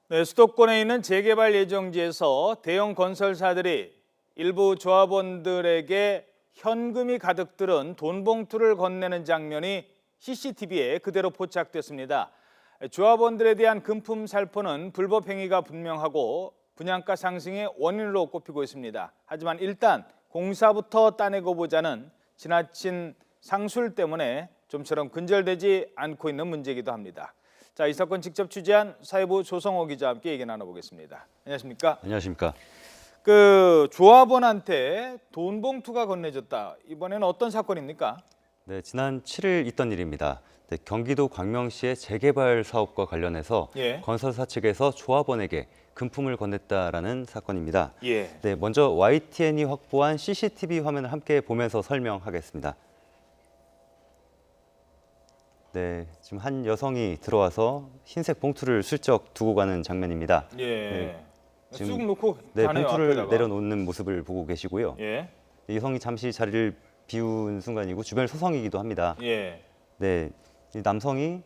네, 수도권에 있는 재개발 예정지에서 대형 건설사들이 일부 조합원들에게 현금이 가득 들은 돈 봉투를 건네는 장면이 CCTV에 그대로 포착됐습니다. 조합원들에 대한 금품 살포는 불법 행위가 분명하고 분양가 상승의 원인으로 꼽히고 있습니다. 하지만 일단 공사부터 따내고 보자는 지나친 상술 때문에 좀처럼 근절되지 않고 있는 문제이기도 합니다. 자, 이 사건 직접 취재한 사회부 조성호 기자와 함께 얘기 나눠보겠습니다. 안녕하십니까? 안녕하십니까? 그 조합원한테 돈 봉투가 건네졌다. 이번에는 어떤 사건입니까? 네, 지난 7일 있던 일입니다. 네, 경기도 광명시의 재개발 사업과 관련해서 건설사 측에서 조합원에게 금품을 건넸다라는 사건입니다. 네, 먼저 YTN이 확보한 CCTV 화면을 함께 보면서 설명하겠습니다. 네, 지금 한 여성이 들어와서 흰색 봉투를 슬쩍 두고 가는 장면입니다. 네, 쑥 놓고 네, 가네요, 봉투를 앞에다가. 내려놓는 모습을 보고 계시고요. 이 여성이 잠시 자리를 비운 순간이고 주변을 소성이기도 합니다. 네, 이 남성이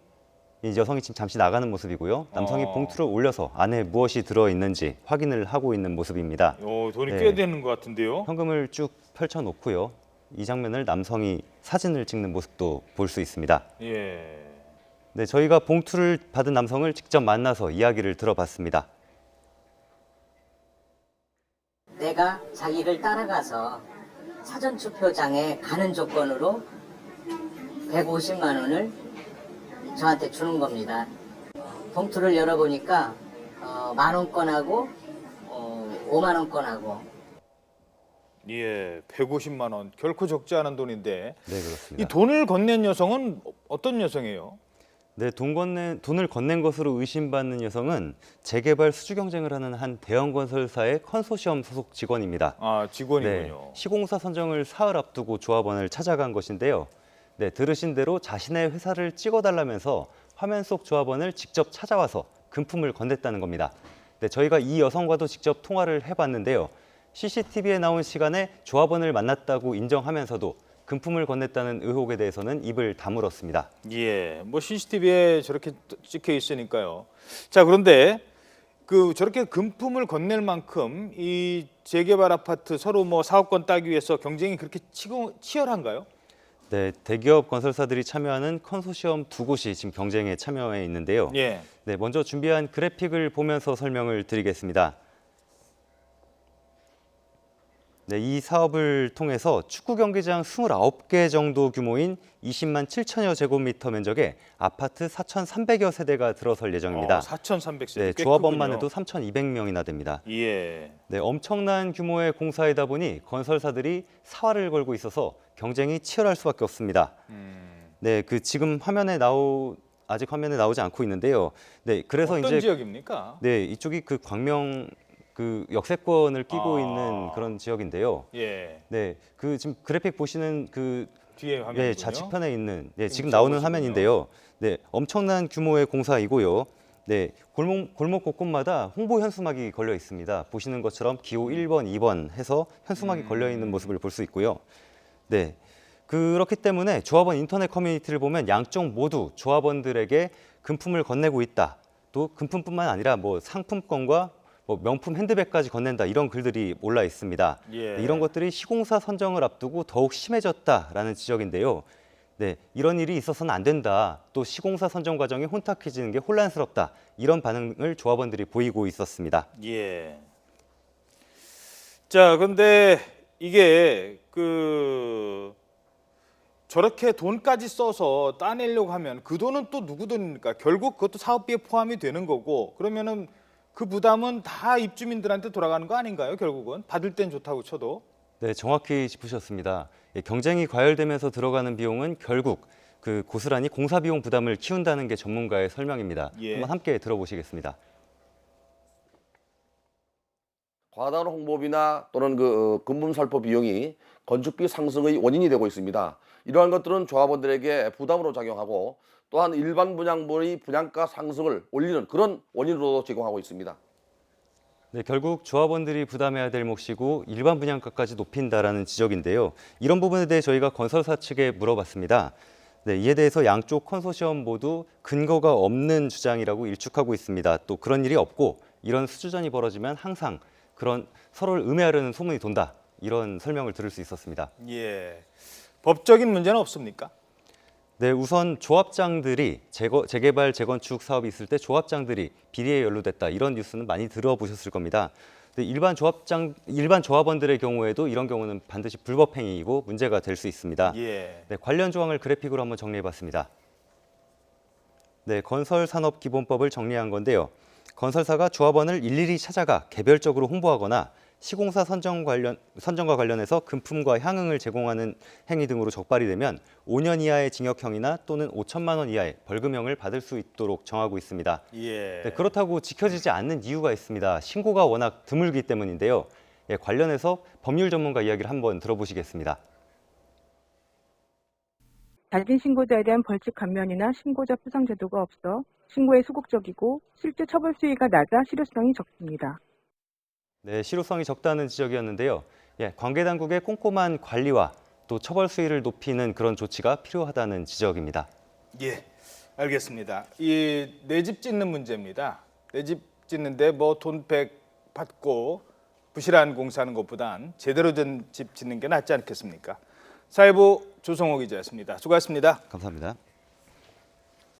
이 여성이 지금 잠시 나가는 모습이고요. 남성이 봉투를 올려서 안에 무엇이 들어 있는지 확인을 하고 있는 모습입니다. 돈이 네. 꽤 되는 것 같은데요. 현금을 쭉 펼쳐 놓고요. 이 장면을 남성이 사진을 찍는 모습도 볼 수 있습니다. 네, 저희가 봉투를 받은 남성을 직접 만나서 이야기를 들어봤습니다. 내가 자기를 따라가서 사전투표장에 가는 조건으로 150만 원을 저한테 주는 겁니다. 봉투를 열어보니까 10,000원권하고 50,000원권하고 150만 원. 결코 적지 않은 돈인데. 네, 그렇습니다. 이 돈을 건넨 여성은 어떤 여성이에요? 네, 돈을 건넨 것으로 의심받는 여성은 재개발 수주 경쟁을 하는 한 대형 건설사의 컨소시엄 소속 직원입니다. 아, 직원이군요. 네, 시공사 선정을 사흘 앞두고 조합원을 찾아간 것인데요. 네, 들으신 대로 자신의 회사를 찍어달라면서 화면 속 조합원을 직접 찾아와서 금품을 건넸다는 겁니다. 네, 저희가 이 여성과도 직접 통화를 해봤는데요. CCTV에 나온 시간에 조합원을 만났다고 인정하면서도 금품을 건넸다는 의혹에 대해서는 입을 다물었습니다. 뭐 CCTV에 저렇게 찍혀 있으니까요. 자, 그런데 저렇게 금품을 건넬 만큼 이 재개발 아파트 서로 뭐 사업권 따기 위해서 경쟁이 그렇게 치열한가요? 네, 대기업 건설사들이 참여하는 컨소시엄 두 곳이 지금 경쟁에 참여해 있는데요. 네, 먼저 준비한 그래픽을 보면서 설명을 드리겠습니다. 네, 이 사업을 통해서 축구 경기장 29개 정도 규모인 20만 7천여 제곱미터 면적의 아파트 4,300여 세대가 들어설 예정입니다. 4,300세대. 네, 조합원만 해도 3,200명이나 됩니다. 네, 엄청난 규모의 공사이다 보니 건설사들이 사활을 걸고 있어서 경쟁이 치열할 수밖에 없습니다. 네, 지금 아직 화면에 나오지 않고 있는데요. 네, 그래서 어떤 지역입니까? 네, 이쪽이 광명 역세권을 끼고 있는 그런 지역인데요. 네, 지금 그래픽 보시는 뒤에 화면이군요. 좌측편에 있는 지금 나오는 화면인데요. 네, 엄청난 규모의 공사이고요. 네, 골목 곳곳마다 홍보 현수막이 걸려 있습니다. 보시는 것처럼 기호 1번, 2번 해서 현수막이 걸려 있는 모습을 볼 수 있고요. 네, 그렇기 때문에 조합원 인터넷 커뮤니티를 보면 양쪽 모두 조합원들에게 금품을 건네고 있다. 또 금품뿐만 아니라 뭐 상품권과 명품 핸드백까지 건넨다 이런 글들이 올라 있습니다. 이런 것들이 시공사 선정을 앞두고 더욱 심해졌다라는 지적인데요. 네, 이런 일이 있어서는 안 된다. 또 시공사 선정 과정이 혼탁해지는 게 혼란스럽다. 이런 반응을 조합원들이 보이고 있었습니다. 자, 근데 이게 저렇게 돈까지 써서 따내려고 하면 그 돈은 또 누구 돈입니까? 결국 그것도 사업비에 포함이 되는 거고 그러면은 그 부담은 다 입주민들한테 돌아가는 거 아닌가요? 결국은 받을 땐 좋다고 쳐도. 네, 정확히 짚으셨습니다. 경쟁이 과열되면서 들어가는 비용은 결국 고스란히 공사 비용 부담을 키운다는 게 전문가의 설명입니다. 한번 함께 들어보시겠습니다. 과다한 홍보비나 또는 금품 살포 비용이 건축비 상승의 원인이 되고 있습니다. 이러한 것들은 조합원들에게 부담으로 작용하고 또한 일반 분양물의 분양가 상승을 올리는 그런 원인으로도 제공하고 있습니다. 네, 결국 조합원들이 부담해야 될 몫이고 일반 분양가까지 높인다라는 지적인데요. 이런 부분에 대해 저희가 건설사 측에 물어봤습니다. 네, 이에 대해서 양쪽 컨소시엄 모두 근거가 없는 주장이라고 일축하고 있습니다. 또 그런 일이 없고 이런 수주전이 벌어지면 항상 그런 서로를 음해하려는 소문이 돈다. 이런 설명을 들을 수 있었습니다. 예. 법적인 문제는 없습니까? 네, 우선 조합장들이 재개발, 재건축 사업이 있을 때 조합장들이 비리에 연루됐다. 이런 뉴스는 많이 들어보셨을 겁니다. 일반 조합원들의 경우에도 이런 경우는 반드시 불법 행위이고 문제가 될 수 있습니다. 예. 네, 관련 조항을 그래픽으로 한번 정리해봤습니다. 네, 건설산업기본법을 정리한 건데요. 건설사가 조합원을 일일이 찾아가 개별적으로 홍보하거나 시공사 선정과 관련해서 금품과 향응을 제공하는 행위 등으로 적발이 되면 5년 이하의 징역형이나 또는 5천만 원 이하의 벌금형을 받을 수 있도록 정하고 있습니다. 예. 네, 그렇다고 지켜지지 않는 이유가 있습니다. 신고가 워낙 드물기 때문인데요. 예, 관련해서 법률 전문가 이야기를 한번 들어보시겠습니다. 자진 신고자에 대한 벌칙 감면이나 신고자 포상 제도가 없어 신고에 소극적이고 실제 처벌 수위가 낮아 실효성이 적습니다. 네, 실효성이 적다는 지적이었는데요. 예, 관계 당국의 꼼꼼한 관리와 또 처벌 수위를 높이는 그런 조치가 필요하다는 지적입니다. 예. 알겠습니다. 이 내 집 짓는 문제입니다. 내 집 짓는데 뭐 돈 100 받고 부실한 공사하는 것보단 제대로 된 집 짓는 게 낫지 않겠습니까? 사회부 조성호 기자였습니다. 수고하셨습니다. 감사합니다.